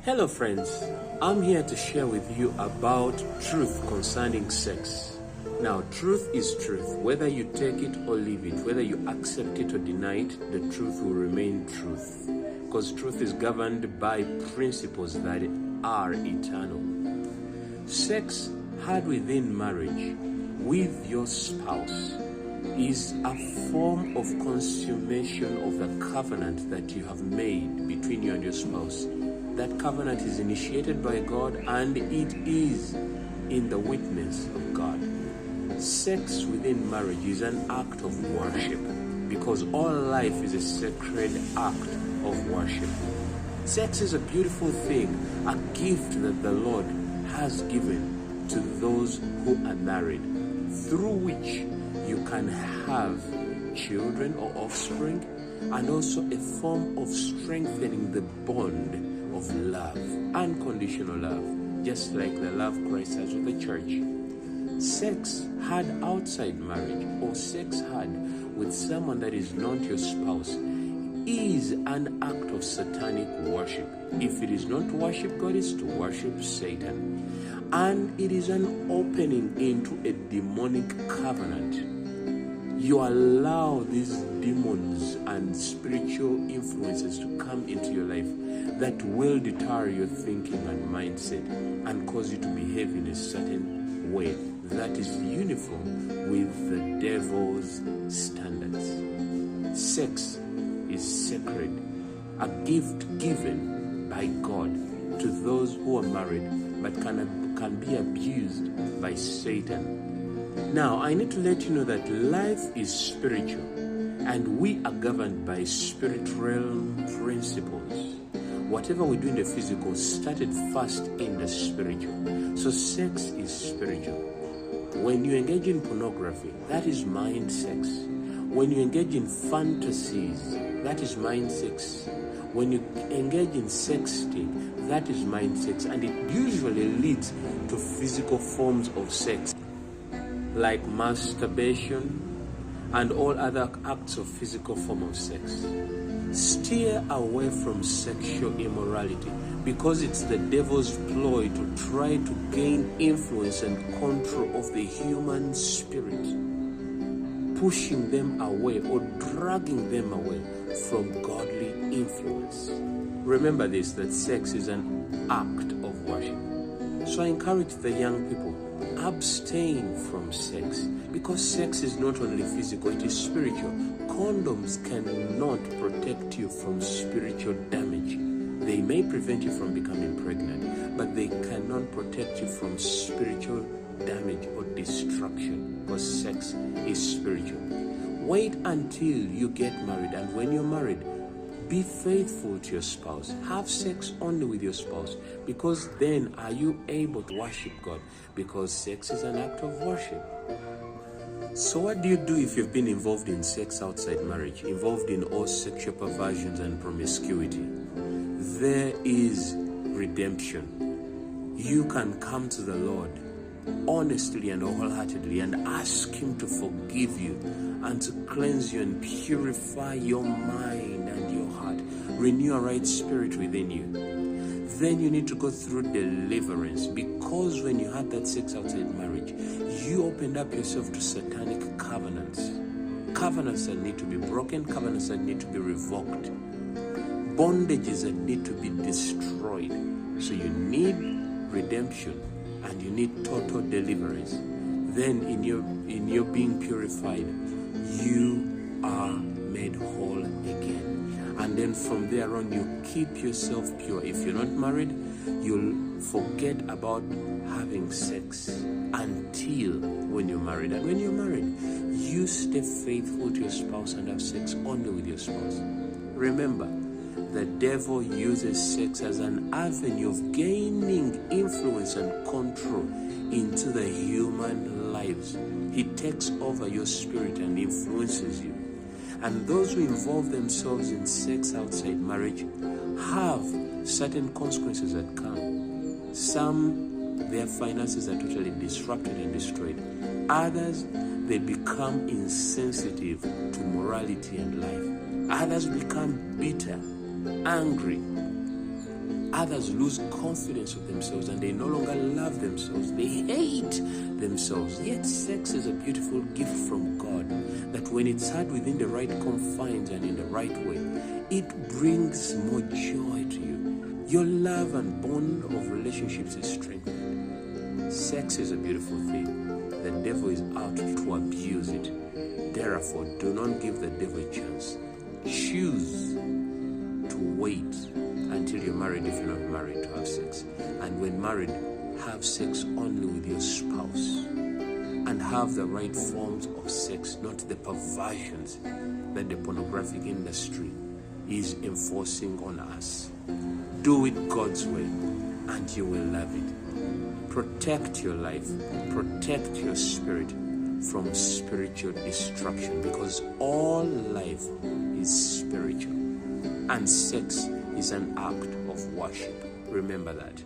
Hello friends, I'm here to share with you about truth concerning sex. Now, truth is truth. Whether you take it or leave it, whether you accept it or deny it, the truth will remain truth. Because truth is governed by principles that are eternal. Sex had within marriage with your spouse is a form of consummation of the covenant that you have made between you and your spouse. That covenant is initiated by God and it is in the witness of God. Sex within marriage is an act of worship because all life is a sacred act of worship. Sex is a beautiful thing, a gift that the Lord has given to those who are married, through which you can have children or offspring, and also a form of strengthening the bond of love, unconditional love, just like the love Christ has with the church. Sex had outside marriage, or sex had with someone that is not your spouse, is an act of satanic worship. If it is not to worship God, it's to worship Satan. And it is an opening into a demonic covenant. You allow these demons and spiritual influences to come into your life that will deter your thinking and mindset and cause you to behave in a certain way that is uniform with the devil's standards. Sex is sacred, a gift given by God to those who are married but can be abused by Satan. Now, I need to let you know that life is spiritual and we are governed by spirit realm principles. Whatever we do in the physical started first in the spiritual. So sex is spiritual. When you engage in pornography, that is mind sex. When you engage in fantasies, that is mind sex. When you engage in sexting, that is mind sex. And it usually leads to physical forms of sex, like masturbation and all other acts of physical form of sex. Steer away from sexual immorality because it's the devil's ploy to try to gain influence and control of the human spirit, pushing them away or dragging them away from godly influence. Remember this, that sex is an act of worship. So I encourage the young people, abstain from sex because sex is not only physical, it is spiritual. Condoms cannot protect you from spiritual damage. They may prevent you from becoming pregnant, but they cannot protect you from spiritual damage or destruction because sex is spiritual. Wait until you get married, and when you're married, be faithful to your spouse. Have sex only with your spouse, because then are you able to worship God, because sex is an act of worship. So what do you do if you've been involved in sex outside marriage, involved in all sexual perversions and promiscuity? There is redemption. You can come to the Lord honestly and wholeheartedly and ask Him to forgive you and to cleanse you and purify your mind and your heart, renew a right spirit within you. Then you need to go through deliverance, because when you had that sex outside marriage, you opened up yourself to satanic covenants that need to be broken, covenants that need to be revoked, bondages that need to be destroyed. So you need redemption and you need total deliverance. Then in your being purified, you are made whole again. And then from there on, you keep yourself pure. If you're not married, you'll forget about having sex until when you're married. And when you're married, you stay faithful to your spouse and have sex only with your spouse. Remember, the devil uses sex as an avenue of gaining influence and control into the human lives. He takes over your spirit and influences you. And those who involve themselves in sex outside marriage have certain consequences that come. Some, their finances are totally disrupted and destroyed. Others, they become insensitive to morality and life. Others become bitter, angry, Others lose confidence of themselves and they no longer love themselves. They hate themselves. Yet sex is a beautiful gift from God that when it's had within the right confines and in the right way, it brings more joy to you. Your love and bond of relationships is strengthened. Sex is a beautiful thing. The devil is out to abuse it. Therefore, do not give the devil a chance. Choose to wait until you're married if you're not married to have sex. And when married, have sex only with your spouse. And have the right forms of sex, not the perversions that the pornographic industry is enforcing on us. Do it God's way and you will love it. Protect your life, protect your spirit from spiritual destruction, because all life is spiritual and sex is an act of worship. Remember that.